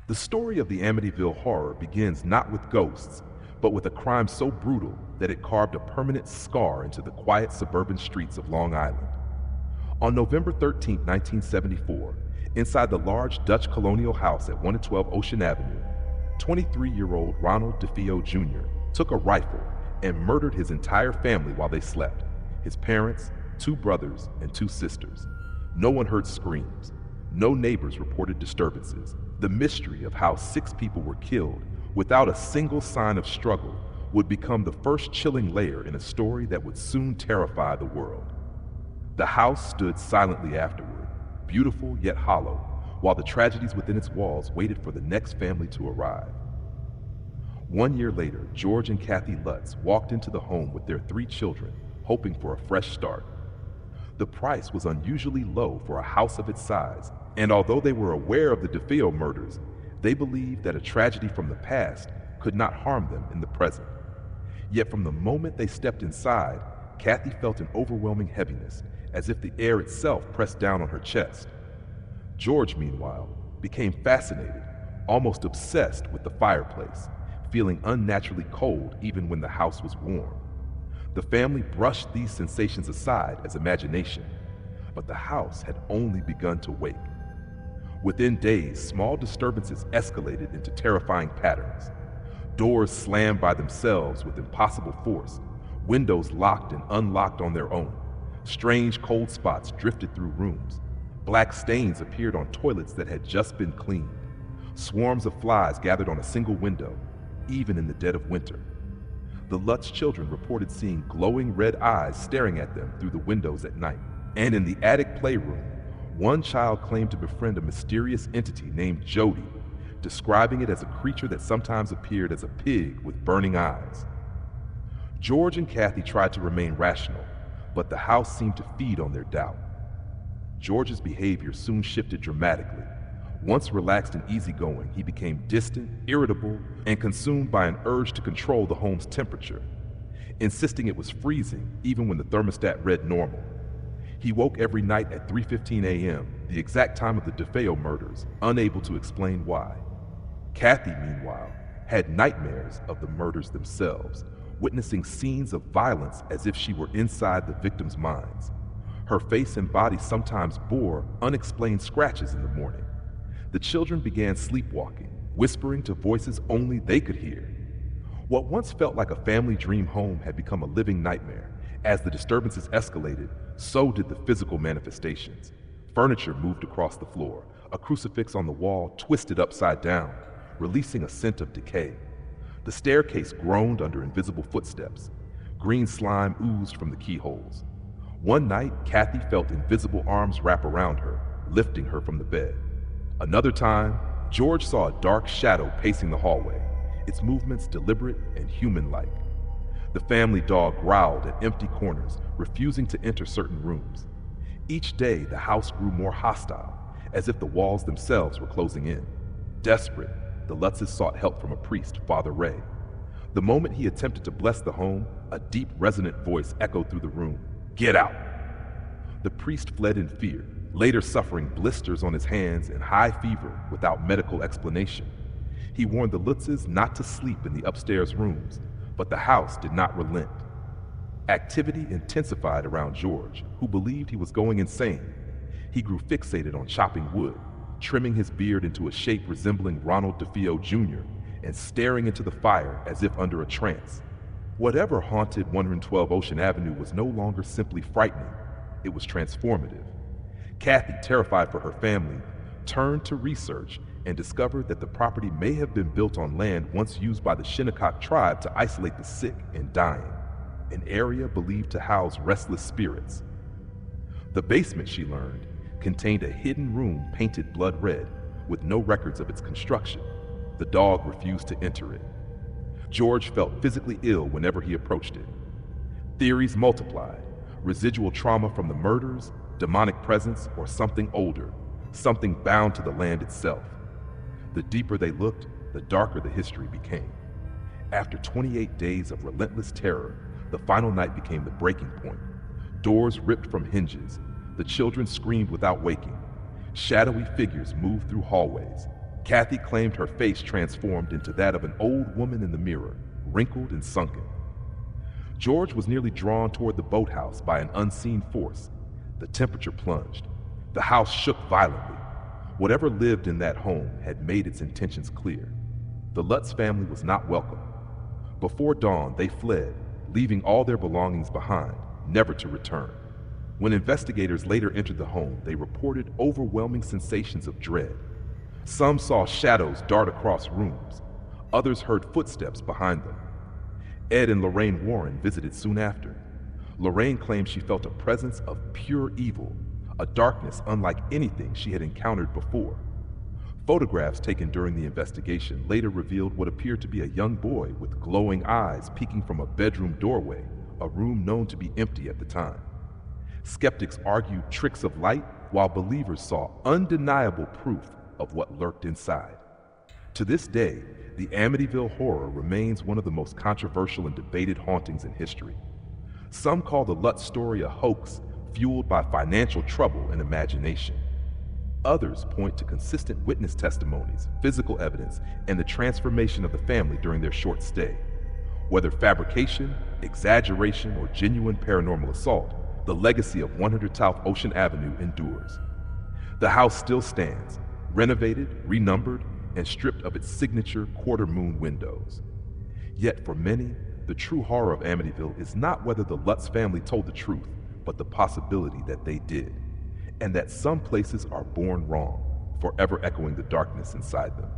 The story of the Amityville Horror begins not with ghosts, but with a crime so brutal that it carved a permanent scar into the quiet suburban streets of Long Island. On November 13, 1974, inside the large Dutch colonial house at 112 Ocean Avenue, 23-year-old Ronald DeFeo Jr. took a rifle and murdered his entire family while they slept: his parents, two brothers, and two sisters. No one heard screams. No neighbors reported disturbances. The mystery of how 6 people were killed without a single sign of struggle would become the first chilling layer in a story that would soon terrify the world. The house stood silently afterward, beautiful yet hollow, while the tragedies within its walls waited for the next family to arrive. 1 year later, George and Kathy Lutz walked into the home with their 3 children, hoping for a fresh start. The price was unusually low for a house of its size, and although they were aware of the DeFeo murders, they believed that a tragedy from the past could not harm them in the present. Yet from the moment they stepped inside, Kathy felt an overwhelming heaviness, as if the air itself pressed down on her chest. George, meanwhile, became fascinated, almost obsessed with the fireplace, feeling unnaturally cold even when the house was warm. The family brushed these sensations aside as imagination, but the house had only begun to wake. Within days, small disturbances escalated into terrifying patterns. Doors slammed by themselves with impossible force, windows locked and unlocked on their own. Strange cold spots drifted through rooms. Black stains appeared on toilets that had just been cleaned. Swarms of flies gathered on a single window, even in the dead of winter. The Lutz children reported seeing glowing red eyes staring at them through the windows at night. And in the attic playroom, one child claimed to befriend a mysterious entity named Jody, describing it as a creature that sometimes appeared as a pig with burning eyes. George and Kathy tried to remain rational, but the house seemed to feed on their doubt. George's behavior soon shifted dramatically. Once relaxed and easygoing, he became distant, irritable, and consumed by an urge to control the home's temperature, insisting it was freezing even when the thermostat read normal. He woke every night at 3:15 a.m., the exact time of the DeFeo murders, unable to explain why. Kathy, meanwhile, had nightmares of the murders themselves, witnessing scenes of violence as if she were inside the victims' minds. Her face and body sometimes bore unexplained scratches in the morning. The children began sleepwalking, whispering to voices only they could hear. What once felt like a family dream home had become a living nightmare. As the disturbances escalated, so did the physical manifestations. Furniture moved across the floor, a crucifix on the wall twisted upside down, releasing a scent of decay. The staircase groaned under invisible footsteps. Green slime oozed from the keyholes. One night, Kathy felt invisible arms wrap around her, lifting her from the bed. Another time, George saw a dark shadow pacing the hallway, its movements deliberate and human-like. The family dog growled at empty corners, refusing to enter certain rooms. Each day, the house grew more hostile, as if the walls themselves were closing in. Desperate, the Lutzes sought help from a priest, Father Ray. The moment he attempted to bless the home, a deep, resonant voice echoed through the room: "Get out!" The priest fled in fear, later suffering blisters on his hands and high fever without medical explanation. He warned the Lutzes not to sleep in the upstairs rooms, but the house did not relent. Activity intensified around George, who believed he was going insane. He grew fixated on chopping wood, trimming his beard into a shape resembling Ronald DeFeo Jr., and staring into the fire as if under a trance. Whatever haunted 112 Ocean Avenue was no longer simply frightening, it was transformative. Kathy, terrified for her family, turned to research and discovered that the property may have been built on land once used by the Shinnecock tribe to isolate the sick and dying, an area believed to house restless spirits. The basement, she learned, contained a hidden room painted blood red, with no records of its construction. The dog refused to enter it. George felt physically ill whenever he approached it. Theories multiplied: residual trauma from the murders, demonic presence, or something older, something bound to the land itself. The deeper they looked, the darker the history became. After 28 days of relentless terror, the final night became the breaking point. Doors ripped from hinges. The children screamed without waking. Shadowy figures moved through hallways. Kathy claimed her face transformed into that of an old woman in the mirror, wrinkled and sunken. George was nearly drawn toward the boathouse by an unseen force. The temperature plunged. The house shook violently. Whatever lived in that home had made its intentions clear. The Lutz family was not welcome. Before dawn, they fled, leaving all their belongings behind, never to return. When investigators later entered the home, they reported overwhelming sensations of dread. Some saw shadows dart across rooms. Others heard footsteps behind them. Ed and Lorraine Warren visited soon after. Lorraine claimed she felt a presence of pure evil, a darkness unlike anything she had encountered before. Photographs taken during the investigation later revealed what appeared to be a young boy with glowing eyes peeking from a bedroom doorway, a room known to be empty at the time. Skeptics argued tricks of light, while believers saw undeniable proof of what lurked inside. To this day, the Amityville Horror remains one of the most controversial and debated hauntings in history. Some call the Lutz story a hoax fueled by financial trouble and imagination. Others point to consistent witness testimonies, physical evidence, and the transformation of the family during their short stay. Whether fabrication, exaggeration, or genuine paranormal assault, the legacy of 100 South Ocean Avenue endures. The house still stands, renovated, renumbered, and stripped of its signature quarter-moon windows. Yet for many, the true horror of Amityville is not whether the Lutz family told the truth, but the possibility that they did, and that some places are born wrong, forever echoing the darkness inside them.